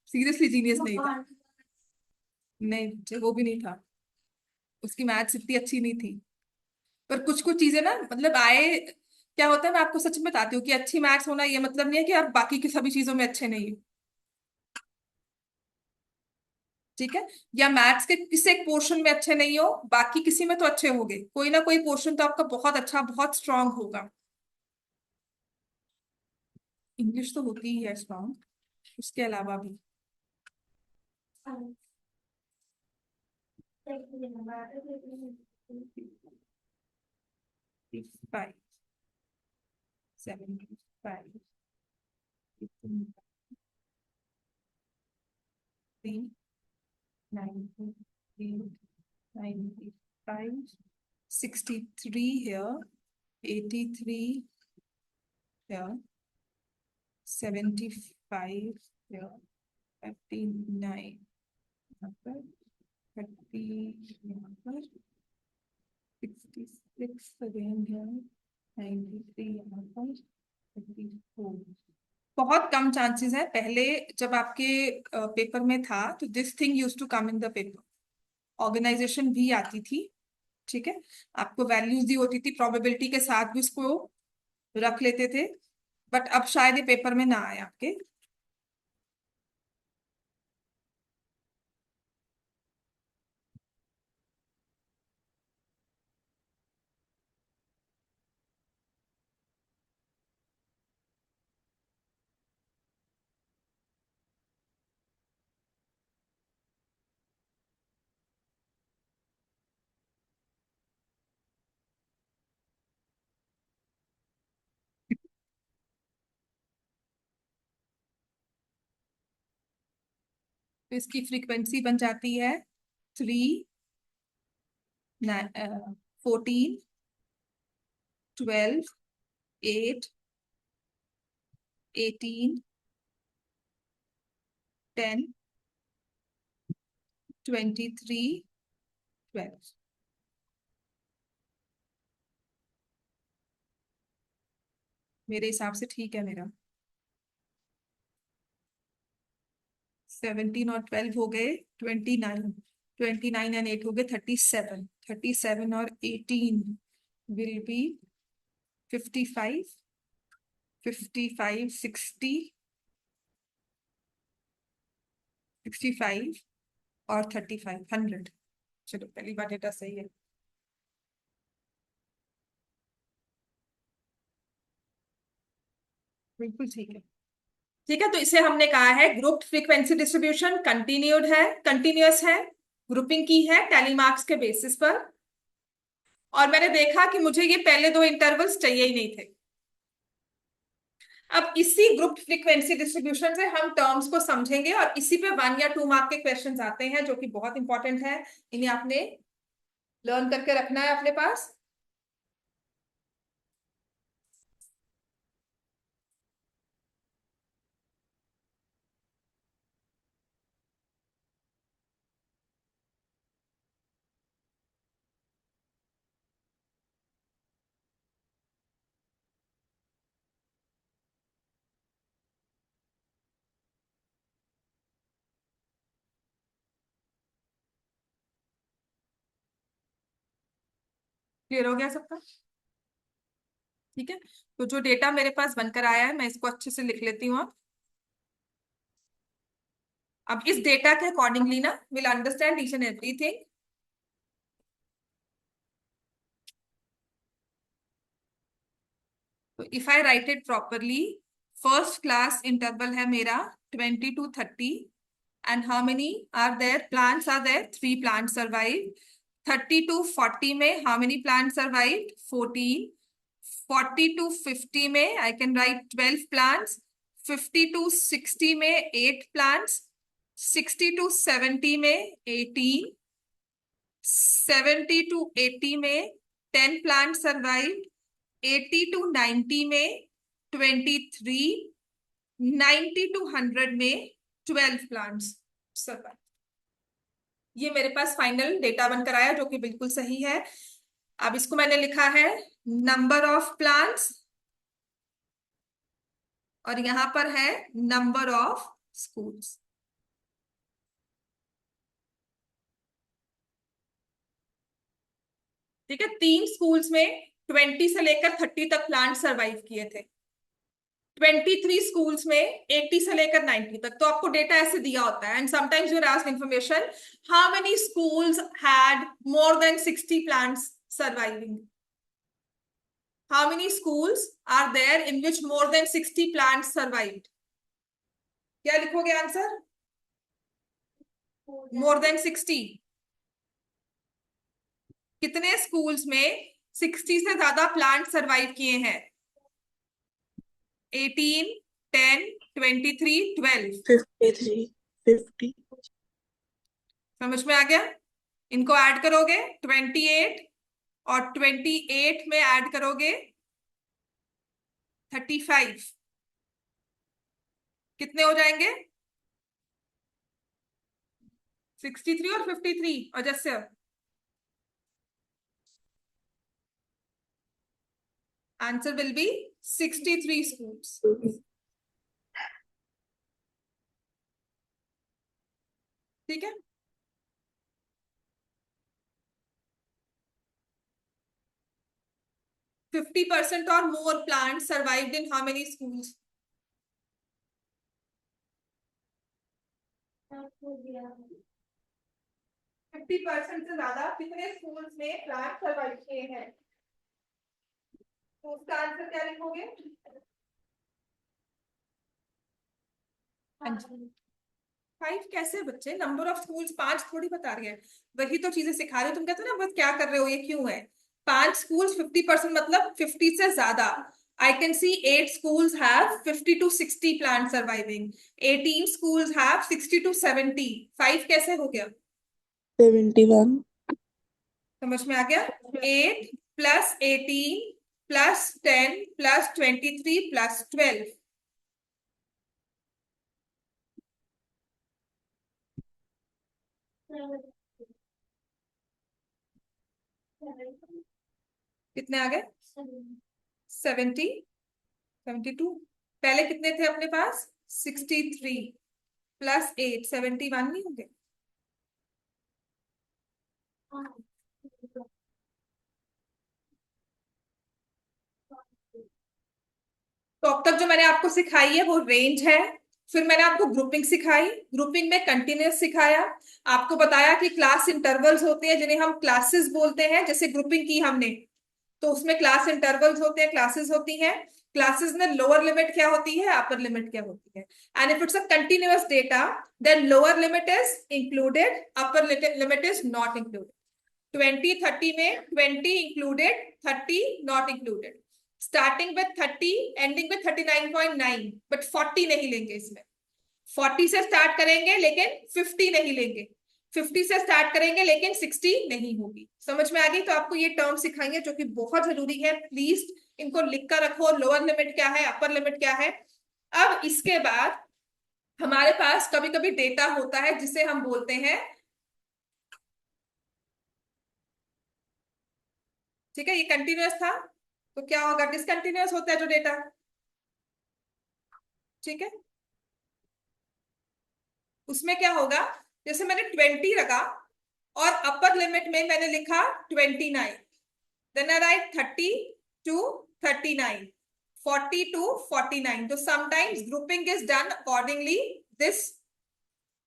सीरियसली जीनियस नहीं था। नहीं, वो भी नहीं था। उसकी मैथ्स इतनी अच्छी नहीं थी। पर कुछ कुछ चीजें ना, मतलब आए। क्या होता है, मैं आपको सच में बताती हूँ कि अच्छी मैथ्स होना ये मतलब नहीं है कि आप बाकी की सभी चीजों में अच्छे नहीं हो। ठीक है। या मैथ्स के किसी एक पोर्शन में अच्छे नहीं हो, बाकी किसी में तो अच्छे होगे, कोई ना कोई पोर्शन तो आपका बहुत अच्छा, बहुत स्ट्रांग होगा। इंग्लिश तो होती ही है स्ट्रांग, उसके अलावा भी। 5, 75, 93, 95, 63 here, 83 here, 75 here, 59 यहाँ पर, 30 यहाँ पर, 66 again here, 93 यहाँ पर, 34। बहुत कम चांसेस है। पहले जब आपके पेपर में था तो this thing use to come in the paper. Organisation भी आती थी। ठीक है। आपको वैल्यूज दी होती थी, प्रोबेबिलिटी के साथ भी उसको रख लेते थे। बट अब शायद ये पेपर में ना आए आपके। तो इसकी फ्रीक्वेंसी बन जाती है 3, 14, 12, 8, 18, 10, 23, 12। मेरे हिसाब से ठीक है मेरा। 17 और 12 हो गए 29, 29 एंड 8 हो गए 37, 37 और 18 विल बी 55, 55, 60, 65 और 35, 100। चलो, पहली बार डेटा सही है। बिल्कुल ठीक है। ठीक है, तो इसे हमने कहा है ग्रुप फ्रीक्वेंसी डिस्ट्रीब्यूशन, कंटिन्यूड है, कंटिन्यूअस है, ग्रुपिंग की है टैली मार्क्स के बेसिस पर। और मैंने देखा कि मुझे ये पहले दो इंटरवल्स चाहिए ही नहीं थे। अब इसी ग्रुप फ्रीक्वेंसी डिस्ट्रीब्यूशन से हम टर्म्स को समझेंगे और इसी पे 1 या 2 मार्क के क्वेश्चंस आते हैं जो कि बहुत इंपॉर्टेंट है। इन्हें आपने लर्न करके रखना है अपने पास। क्लियर हो गया सबका? ठीक है। तो जो डेटा मेरे पास बनकर आया है मैं इसको अच्छे से लिख लेती हूँ। अब इस डेटा के अकॉर्डिंगली ना will understand each and everything. तो if I write it properly, first class interval है मेरा 20 to 30, and how many are there plants are there, 3 plant survive. 30 to 40 में how many plant survive, 14। 40 to 50 में I can write 12 plants. 50 to 60 में 8 plants. 60 to 70 में 18। 70 to 80 में 10 plant survive. 80 to 90 में 23। 90 to 100 में 12 plants survive. ये मेरे पास final data बनकर आया जो कि बिल्कुल सही है। अब इसको मैंने लिखा है नंबर ऑफ प्लांट्स और यहां पर है नंबर ऑफ स्कूल्स। ठीक है, 3 स्कूल्स में 20 से लेकर 30 तक प्लांट सरवाइव किए थे, 23 स्कूल्स में 80 से लेकर 90 तक। तो आपको डेटा ऐसे दिया होता है, and sometimes you're asked information, how many schools had more than 60 plants surviving, how many schools are there in which more than 60 plants survived. क्या लिखोगे आंसर? मोर देन 60। कितने स्कूल्स में 60 से ज्यादा प्लांट सरवाइव किए हैं? 18, 10, 23, 12। 53, 50। समझ में आ गया? इनको ऐड करोगे 28, और 28 में ऐड करोगे 35, कितने हो जाएंगे? 63 और 53। और जैसे आंसर विल बी 63 स्कूल्स। ठीक है, 50% और मोर plant survived in how many schools? 50% से ज्यादा कितने स्कूल्स में प्लांट सर्वाइव किए हैं? तो उसका आंसर क्या लिखोगे? हाँ जी। 5 कैसे बच्चे? नंबर ऑफ स्कूल्स 5 थोड़ी बता रही है, वही तो चीजें सिखा रहे हो। तुम कहते हो ना बस क्या कर रहे हो, ये क्यों है? 5 स्कूल्स 50% मतलब 50 से ज्यादा। आई can C 8 schools have 50 to 60 plants surviving, 18 schools have 60 to 70। 5 कैसे हो गया? 71। समझ में आ गया? 8 प्लस 18 प्लस 10 प्लस 23 प्लस 12। कितने आ गए? 70, 72। पहले कितने थे अपने पास? 63 प्लस 8, 71 नहीं होंगे? तो अब तक जो मैंने आपको सिखाई है वो रेंज है। फिर मैंने आपको ग्रुपिंग सिखाई, ग्रुपिंग में कंटिन्यूअस सिखाया, आपको बताया कि क्लास इंटरवल्स होते हैं जिन्हें हम क्लासेस बोलते हैं। जैसे ग्रुपिंग की हमने, तो उसमें क्लास इंटरवल्स होते हैं, क्लासेस होती हैं। क्लासेस में लोअर लिमिट क्या होती है, अपर लिमिट क्या होती है। And if it's a continuous data, then lower limit is included, upper limit is not included. 20, 30 में 20 included, 30 not included. Starting with 30, ending with 39.9, but 40 नहीं लेंगे इसमें। 40 से स्टार्ट करेंगे लेकिन 50 नहीं लेंगे, 50 से स्टार्ट करेंगे लेकिन 60 नहीं होगी। समझ में आ गई? तो आपको ये टर्म सिखाएंगे जो कि बहुत जरूरी है, प्लीज इनको लिख कर रखो। लोअर लिमिट क्या है, अपर लिमिट क्या है। अब इसके बाद हमारे पास कभी कभी डेटा होता है जिसे हम बोलते हैं, ठीक है, ये कंटिन्यूअस था, तो क्या होगा? डिसकंटिन्यूअस होता है जो डेटा। ठीक है, उसमें क्या होगा? जैसे मैंने 20 रखा और अपर लिमिट में मैंने लिखा 29, then I write 30 to 39, 40 to 49। तो sometimes grouping is done accordingly, this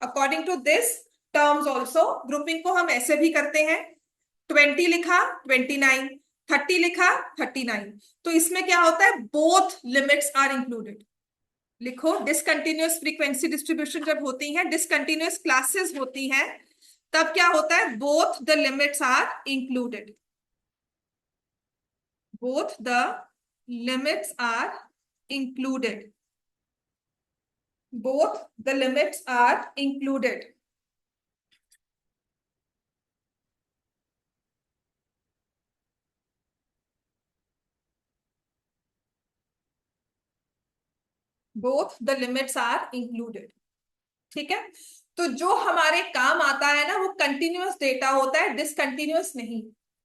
according to this terms also। grouping को हम ऐसे भी करते हैं, 20 लिखा 29, 30 लिखा 39। तो इसमें क्या होता है, बोथ लिमिट्स आर इंक्लूडेड। लिखो, डिसकंटिन्यूअस फ्रीक्वेंसी डिस्ट्रीब्यूशन जब होती है, डिसकंटिन्यूअस क्लासेस होती हैं, तब क्या होता है, both the limits are included, both the limits are included, both the limits are included। both the limits are included। ठीक है, तो जो हमारे काम आता है ना वो कंटिन्यूअस डेटा होता है, डिसकंटिन्यूअस नहीं।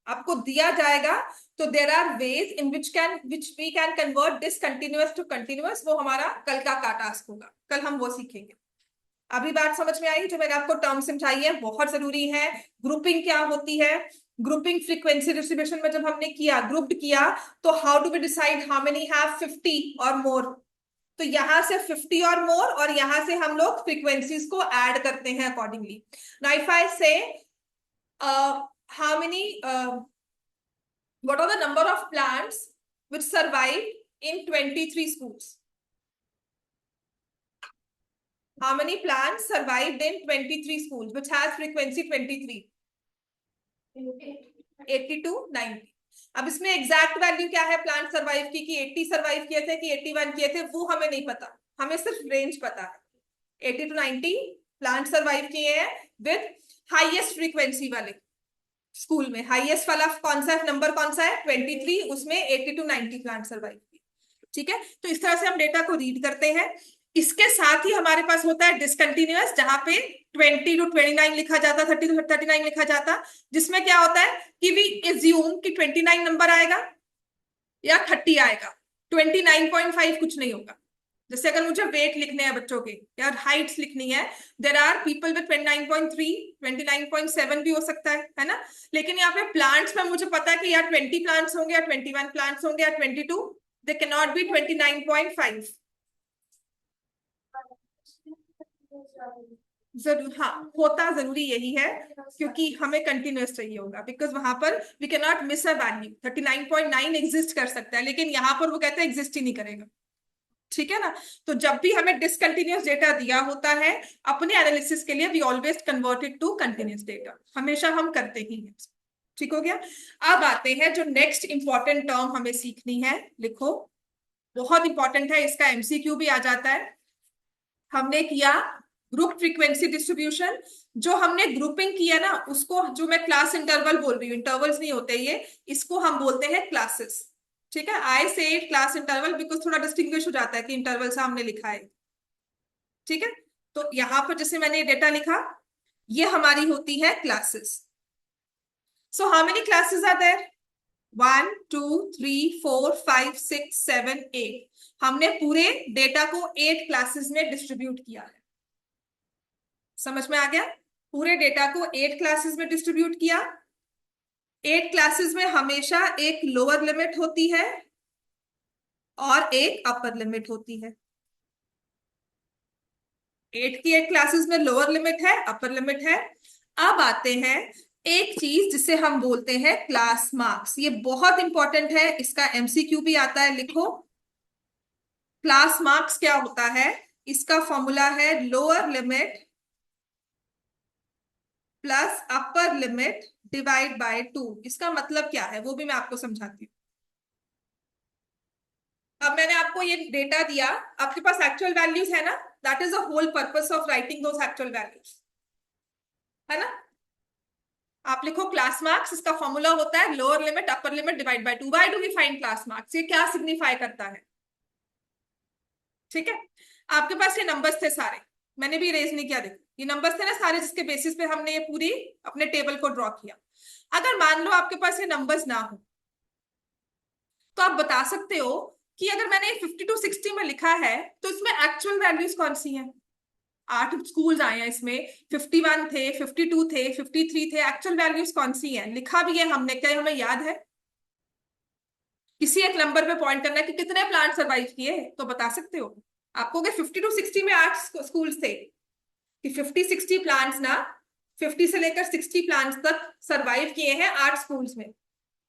आपको दिया जाएगा तो there are ways in which we can convert discontinuous to continuous. वो हमारा कल का टास्क होगा, कल हम वो सीखेंगे। अभी बात समझ में आई? जो मैंने आपको टर्म समझाई है बहुत जरूरी है। ग्रुपिंग क्या होती है? ग्रुपिंग फ्रीक्वेंसी डिस्ट्रीब्यूशन में जब हमने किया, ग्रुप्ड किया, तो how do we decide how many have 50 और मोर? तो यहां से 50 और मोर, और यहां से हम लोग फ्रीक्वेंसीज को ऐड करते हैं अकॉर्डिंगली। नाउ इफ आई से how many what are the number of plants which survived in 23 schools? How many plants survived in 23 schools which has frequency 23? 80 to 90। अब इसमें एग्जैक्ट वैल्यू क्या है प्लांट सर्वाइव की, कि 80 survive किए थे कि 81 किए थे, वो हमें नहीं पता, हमें सिर्फ रेंज पता है। 80 to 90 प्लांट सर्वाइव किए हैं विद हाईएस्ट फ्रीक्वेंसी वाले स्कूल में। हाईएस्ट वाला कौन सा नंबर, कौन सा है? 23, उसमें 80 to 90 प्लांट सर्वाइव किए। ठीक है, तो इस तरह से हम डेटा को रीड करते हैं। इसके साथ ही हमारे पास होता है डिसकंटिन्यूअस, जहां पे 20 to 29 लिखा जाता, 30 to 39 लिखा जाता, जिसमें क्या होता है कि वी एज्यूम कि 29 नंबर आएगा या 30 आएगा, 29.5 कुछ नहीं होगा। जैसे अगर मुझे वेट लिखने हैं बच्चों के या हाइट्स लिखनी है, देर आर पीपल विद 29.3, 29.7 भी हो सकता है ना। लेकिन यहाँ पे प्लांट्स में मुझे पता है कि या 20 प्लांट्स होंगे या 21 प्लांट्स होंगे या 22, दे कैन नॉट बी 29.5। जरूर, हाँ, होता जरूरी यही है, क्योंकि हमें कंटिन्यूअस चाहिए होगा, बिकॉज वहां पर we can not miss a value. 39.9 exist कर सकता है, लेकिन यहाँ पर वो कहते हैं एग्जिस्ट ही नहीं करेगा। ठीक है ना। तो जब भी हमें डिसकंटिन्यूअस डेटा दिया होता है अपने एनालिसिस के लिए, we always convert it to continuous data, हमेशा हम करते ही हैं। ठीक हो गया। अब आते हैं जो नेक्स्ट इंपॉर्टेंट टर्म हमें सीखनी है, लिखो, बहुत इंपॉर्टेंट है, इसका एमसीक्यू भी आ जाता है। हमने किया ग्रुप फ्रीक्वेंसी डिस्ट्रीब्यूशन, जो हमने ग्रुपिंग किया ना, उसको जो मैं क्लास इंटरवल बोल रही हूँ, इंटरवल्स नहीं होते ये, इसको हम बोलते हैं क्लासेस। ठीक है, आई से क्लास इंटरवल बिकॉज थोड़ा डिस्टिंग्विश हो जाता है कि इंटरवल सामने लिखा है। ठीक है, तो यहां पर जैसे मैंने डेटा लिखा, ये हमारी होती है classes. So how many classes are there? 1 2 3 4 5 6 7 8। हमने पूरे डेटा को 8 क्लासेस में डिस्ट्रीब्यूट किया है। समझ में आ गया? पूरे डेटा को 8 क्लासेस में डिस्ट्रीब्यूट किया। 8 क्लासेस में हमेशा एक लोअर लिमिट होती है और एक अपर लिमिट होती है। 8 की 8 क्लासेस में लोअर लिमिट है, अपर लिमिट है। अब आते हैं एक चीज जिसे हम बोलते हैं क्लास मार्क्स। ये बहुत इंपॉर्टेंट है, इसका एमसीक्यू भी आता है, लिखो। क्लास मार्क्स क्या होता है? इसका फॉर्मूला है lower limit plus upper limit divide by 2। इसका मतलब क्या है वो भी मैं आपको समझाती हूँ। अब मैंने आपको ये डेटा दिया, आपके पास एक्चुअल वैल्यूज है ना, that is the whole purpose of writing those actual values, है ना। आप लिखो क्लास मार्क्स, इसका फॉर्मूला होता है lower limit upper limit divide by 2। Why do we find class marks? ये क्या सिग्निफाई करता है? ठीक है, आपके पास ये नंबर्स थे सारे, मैंने भी इरेज नहीं किया, देखो ये नंबर्स थे ना सारे, जिसके बेसिस पे हमने ये पूरी अपने टेबल को ड्रॉ किया। अगर मान लो आपके पास ये नंबर्स ना हो, तो आप बता सकते हो कि अगर मैंने 50 to 60 में लिखा है तो इसमें एक्चुअल वैल्यूज कौन सी हैं? 8 स्कूल्स आए हैं इसमें, 51 थे, 52 थे, 53 थे, एक्चुअल वैल्यूज कौन सी हैं? लिखा भी है हमने, क्या हमें याद है? किसी एक नंबर पे पॉइंट करना है कि कितने प्लांट सर्वाइव किए, तो बता सकते हो। आपको अगर 50 to 60 में 8 स्कूल्स थे, कि 50-60 प्लांट्स ना, 50 से लेकर 60 प्लांट्स तक सरवाइव किए हैं 8 स्कूल्स में,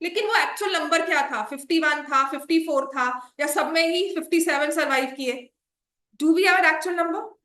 लेकिन वो एक्चुअल नंबर क्या था? 51 था, 54 था, या सब में ही 57 सरवाइव किए? Do we have actual number?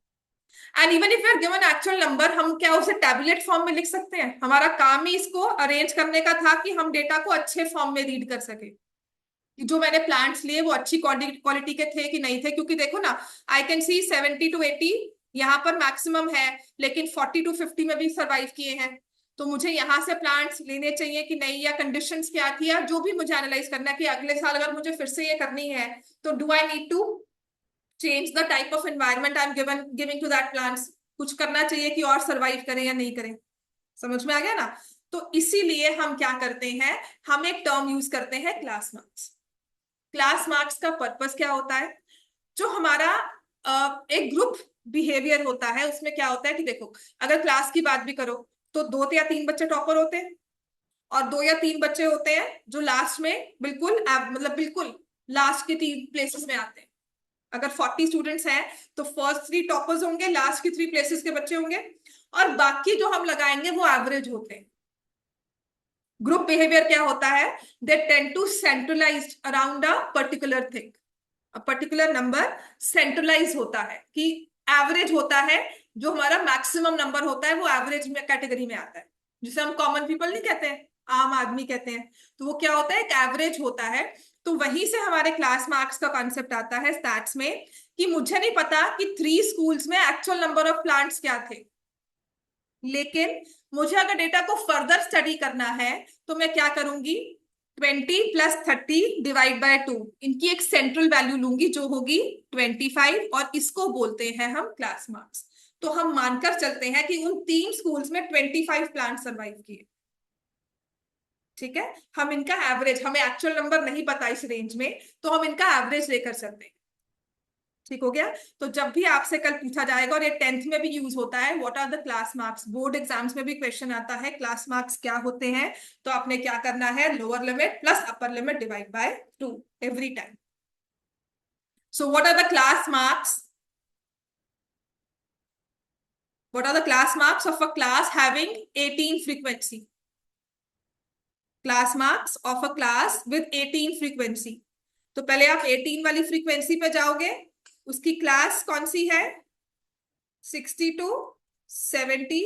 And even if you are given actual number, हम क्या उसे टैबुलेट फॉर्म में लिख सकते हैं? हमारा काम ही इसको अरेंज करने का था कि हम डेटा को अच्छे फॉर्म में रीड कर सके, कि जो मैंने प्लांट्स लिए वो अच्छी क्वालिटी के थे कि नहीं थे। क्योंकि देखो ना, आई कैन सी 70 to 80 यहाँ पर मैक्सिमम है, लेकिन 40 to 50 में भी सरवाइव किए हैं। तो मुझे यहाँ से प्लांट्स लेने चाहिए कि नहीं, या कंडीशंस क्या थी, या जो भी मुझे एनालाइज करना है कि अगले साल अगर मुझे फिर से ये करनी है, तो do I need to change the type of environment I am giving to that plants? कुछ करना चाहिए कि और सरवाइव करें या नहीं करें। समझ में आ गया ना। तो इसीलिए हम क्या करते हैं, हम एक टर्म यूज करते हैं क्लास मार्क्स। क्लास मार्क्स का पर्पस क्या होता है, जो हमारा एक ग्रुप बिहेवियर होता है, उसमें क्या होता है कि देखो, अगर क्लास की बात भी करो तो 2 या 3 बच्चे टॉपर होते हैं, और 2 या 3 बच्चे होते हैं जो लास्ट में बिल्कुल मतलब बिल्कुल लास्ट के 3 प्लेसेस में आते हैं। अगर 40 स्टूडेंट्स हैं तो फर्स्ट 3 टॉपर्स होंगे, लास्ट की 3 प्लेसेस के बच्चे होंगे, और बाकी जो हम लगाएंगे वो एवरेज होते हैं। ग्रुप बिहेवियर क्या होता है, they tend to centralise around a particular thing, particular number centralise होता है, कि एवरेज होता है, जो हमारा मैक्सिमम नंबर होता है वो एवरेज में कैटेगरी में आता है, जिसे हम कॉमन पीपल नहीं कहते हैं, आम आदमी कहते हैं। तो वो क्या होता है, एक एवरेज होता है। तो वहीं से हमारे क्लास मार्क्स का कॉन्सेप्ट आता है स्टैट्स में, कि मुझे नहीं पता कि 3 स्कूल्स में एक्चुअल नंबर ऑफ प्लांट्स क्या थे, लेकिन मुझे अगर डेटा को फर्दर स्टडी करना है तो मैं क्या करूंगी, 20 + 30 ÷ 2, इनकी एक सेंट्रल वैल्यू लूंगी जो होगी 25, और इसको बोलते हैं हम क्लास मार्क्स। तो हम मानकर चलते हैं कि उन 3 स्कूल्स में 25 प्लांट सर्वाइव किए। ठीक है, हम इनका एवरेज, हमें एक्चुअल नंबर नहीं पता इस रेंज में, तो हम इनका एवरेज लेकर चलते हैं। ठीक हो गया। तो जब भी आपसे कल पूछा जाएगा, और ये 10th में भी यूज होता है, what are the class marks, board exams में भी क्वेश्चन आता है क्लास मार्क्स क्या होते हैं, तो आपने क्या करना है, lower limit plus upper limit divide by 2 every time. So what are the class marks, what are the class marks of a class having 18 frequency, class marks of a class with 18 frequency। तो पहले आप 18 वाली frequency पे जाओगे, उसकी class कौन सी है, 60 to 70।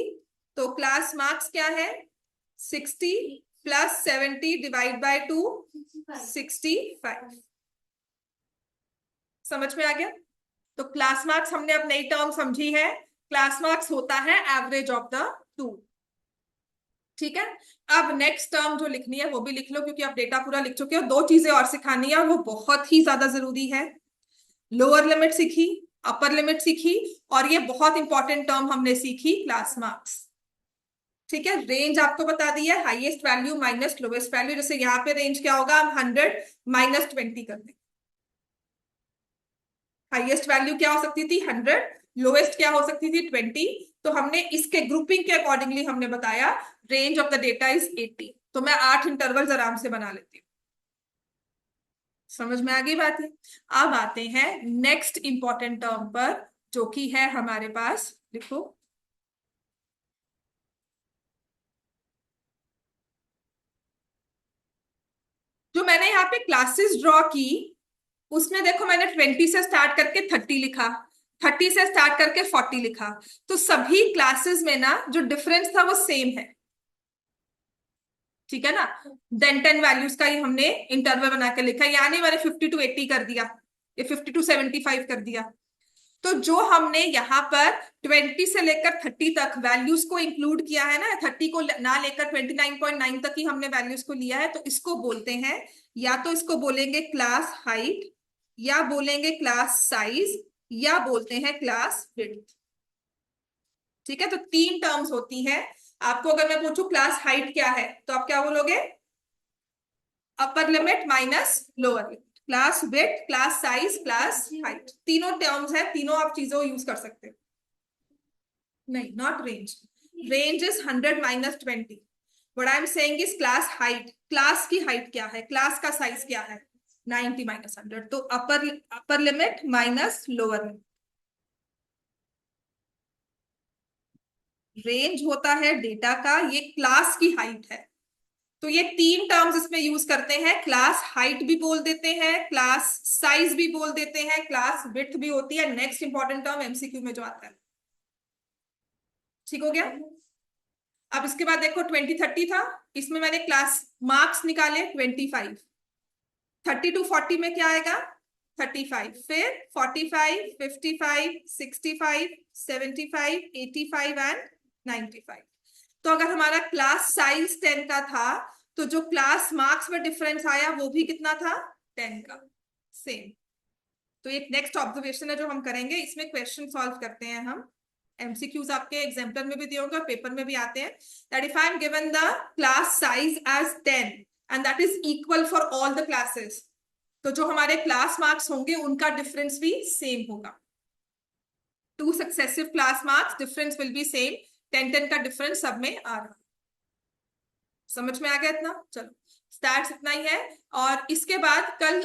तो क्लास मार्क्स क्या है, 60 + 70 डिवाइड बाय 2, 65। समझ में आ गया। तो क्लास मार्क्स हमने अब नई टर्म समझी है, क्लास मार्क्स होता है एवरेज ऑफ द 2। ठीक है, अब नेक्स्ट टर्म जो लिखनी है वो भी लिख लो, क्योंकि आप डेटा पूरा लिख चुके हो। 2 चीजें और सिखानी है, और वो बहुत ही ज्यादा जरूरी है। लोअर लिमिट सीखी, अपर लिमिट सीखी, और ये बहुत इंपॉर्टेंट टर्म हमने सीखी, क्लास मार्क्स। ठीक है, रेंज आपको बता दी है, highest value minus lowest value. जैसे यहाँ पे रेंज क्या होगा, हम 100 - 20 कर दें। हाईएस्ट वैल्यू क्या हो सकती थी, 100, लोवेस्ट क्या हो सकती थी, 20। तो हमने इसके ग्रुपिंग के अकॉर्डिंगली हमने बताया range of the data is 80। तो मैं 8 इंटरवल्स आराम से बना लेती हूँ। समझ में आ गई बात है। अब आते हैं नेक्स्ट इंपॉर्टेंट टर्म पर, जो कि है हमारे पास, देखो, जो मैंने यहाँ पे क्लासेस ड्रॉ की, उसमें देखो मैंने 20 से स्टार्ट करके 30 लिखा, 30 से स्टार्ट करके 40 लिखा। तो सभी क्लासेस में ना जो डिफरेंस था वो सेम है। ठीक है ना, देन 10 वैल्यूज का ही हमने इंटरवल बना के लिखा, यानी मैंने 50 to 80 कर दिया, ये 50 to 75 कर दिया। तो जो हमने यहाँ पर 20 से लेकर 30 तक वैल्यूज को इंक्लूड किया है ना, 30 को ना लेकर 29.9 तक ही हमने वैल्यूज को लिया है, तो इसको बोलते हैं, या तो इसको बोलेंगे क्लास हाइट, या बोलेंगे क्लास साइज, या बोलते हैं क्लास विड्थ। ठीक है, तो 3 टर्म्स होती हैं। आपको अगर मैं पूछूं क्लास हाइट क्या है, तो आप क्या बोलोगे, अपर limit minus lower limit, class width, class size, class height, तीनों टर्म्स है, तीनों आप चीजों यूज कर सकते हो। नहीं, not range, range is 100 - 20। What I am saying is class height, class की हाइट क्या है, क्लास का साइज क्या है, 90 - 100। तो upper upper limit minus lower limit. Range होता है डेटा का, ये क्लास की हाइट है। तो ये 3 टर्म्स इसमें यूज करते हैं, क्लास हाइट भी बोल देते हैं, क्लास साइज भी बोल देते हैं, क्लास विड्थ भी होती है। नेक्स्ट इंपॉर्टेंट टर्म एमसीक्यू में जो आता है। ठीक हो गया। अब इसके बाद देखो 20 30 था, इसमें मैंने क्लास मार्क्स निकाले 25। 30 to 40 में क्या आएगा, 35, फिर 45, 55, 65, 75, 85 एंड 95। तो अगर हमारा क्लास साइज 10 का था, तो जो क्लास मार्क्स में डिफरेंस आया वो भी कितना था, 10 का, सेम। तो एक नेक्स्ट ऑब्जर्वेशन है जो हम करेंगे, इसमें क्वेश्चन सॉल्व करते हैं हम एमसीक्यूज आपके एग्जाम्पल में भी दिए होंगे और पेपर में भी आते हैं, that if I am given the class size as 10 and that is equal for all the classes, तो जो हमारे क्लास मार्क्स होंगे उनका डिफरेंस भी सेम होगा। Two successive class marks difference will be same, 10-10 का डिफरेंस सब में आ रहा। समझ में आ गया इतना? चलो स्टार्ट इतना ही है। और इसके बाद कल